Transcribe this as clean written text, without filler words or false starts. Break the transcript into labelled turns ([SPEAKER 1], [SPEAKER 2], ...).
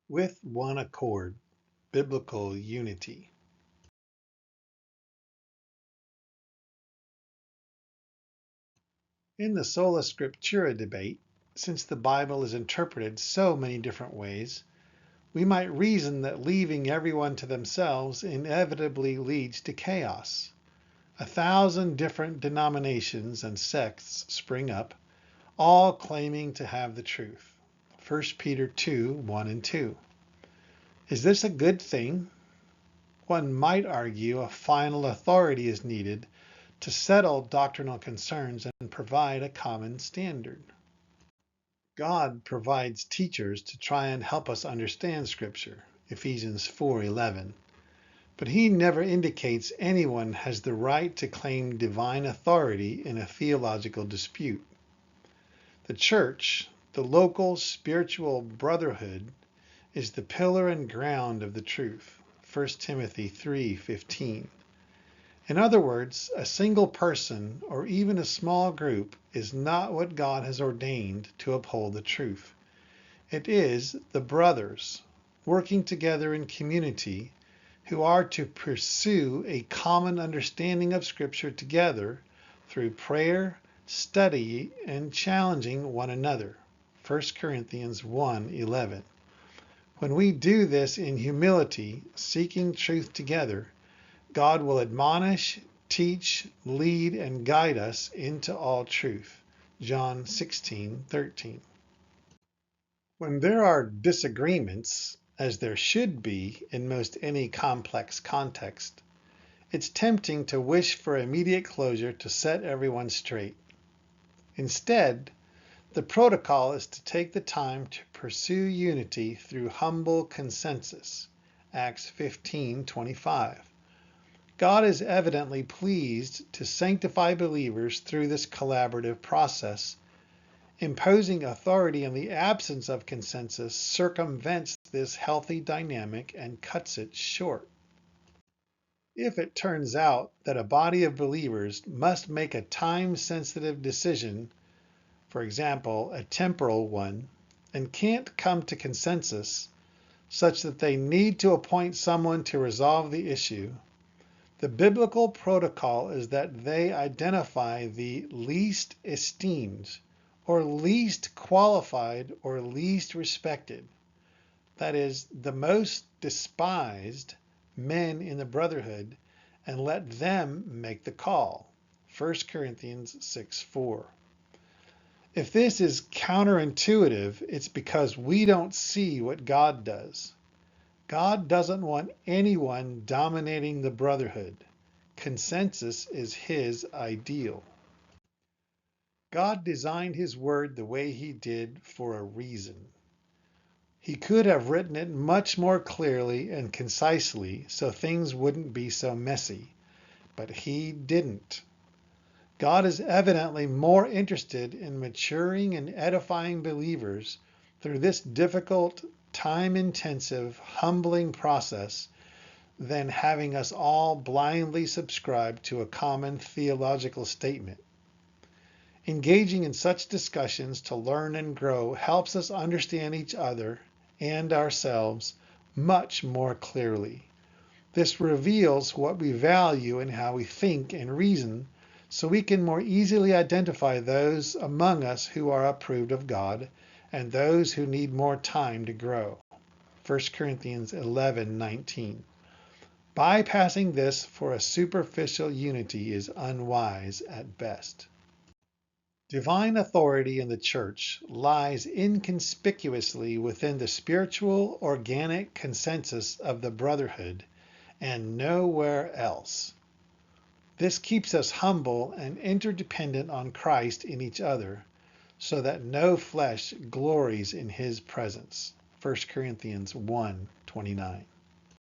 [SPEAKER 1] with one accord, biblical unity. In the sola scriptura debate, since the Bible is interpreted so many different ways, we might reason that leaving everyone to themselves inevitably leads to chaos. 1,000 different denominations and sects spring up, all claiming to have the truth. 1 Peter 2, 1 and 2. Is this a good thing? One might argue a final authority is needed to settle doctrinal concerns and provide a common standard. God provides teachers to try and help us understand Scripture, Ephesians 4:11. But he never indicates anyone has the right to claim divine authority in a theological dispute. The church, the local spiritual brotherhood, is the pillar and ground of the truth, 1 Timothy 3:15. In other words, a single person or even a small group is not what God has ordained to uphold the truth. It is the brothers working together in community who are to pursue a common understanding of Scripture together through prayer, study, and challenging one another. 1 Corinthians 1:11. When we do this in humility, seeking truth together, God will admonish, teach, lead, and guide us into all truth. John 16:13. When there are disagreements, as there should be in most any complex context, it's tempting to wish for immediate closure to set everyone straight. Instead, the protocol is to take the time to pursue unity through humble consensus. Acts 15:25. God is evidently pleased to sanctify believers through this collaborative process. Imposing authority in the absence of consensus circumvents this healthy dynamic and cuts it short. If it turns out that a body of believers must make a time-sensitive decision, for example, a temporal one, and can't come to consensus, such that they need to appoint someone to resolve the issue, the biblical protocol is that they identify the least esteemed, or least qualified, or least respected, that is, the most despised men in the brotherhood, and let them make the call. 1 Corinthians 6:4. If this is counterintuitive, it's because we don't see what God does. God doesn't want anyone dominating the brotherhood. Consensus is his ideal. God designed his word the way he did for a reason. He could have written it much more clearly and concisely so things wouldn't be so messy, but he didn't. God is evidently more interested in maturing and edifying believers through this difficult, time-intensive, humbling process than having us all blindly subscribe to a common theological statement. Engaging in such discussions to learn and grow helps us understand each other and ourselves much more clearly. This reveals what we value and how we think and reason, so we can more easily identify those among us who are approved of God and those who need more time to grow. 1 Corinthians 11:19. Bypassing this for a superficial unity is unwise at best. Divine authority in the church lies inconspicuously within the spiritual, organic consensus of the brotherhood and nowhere else. This keeps us humble and interdependent on Christ in each other, so that no flesh glories in his presence. 1 Corinthians 1:29.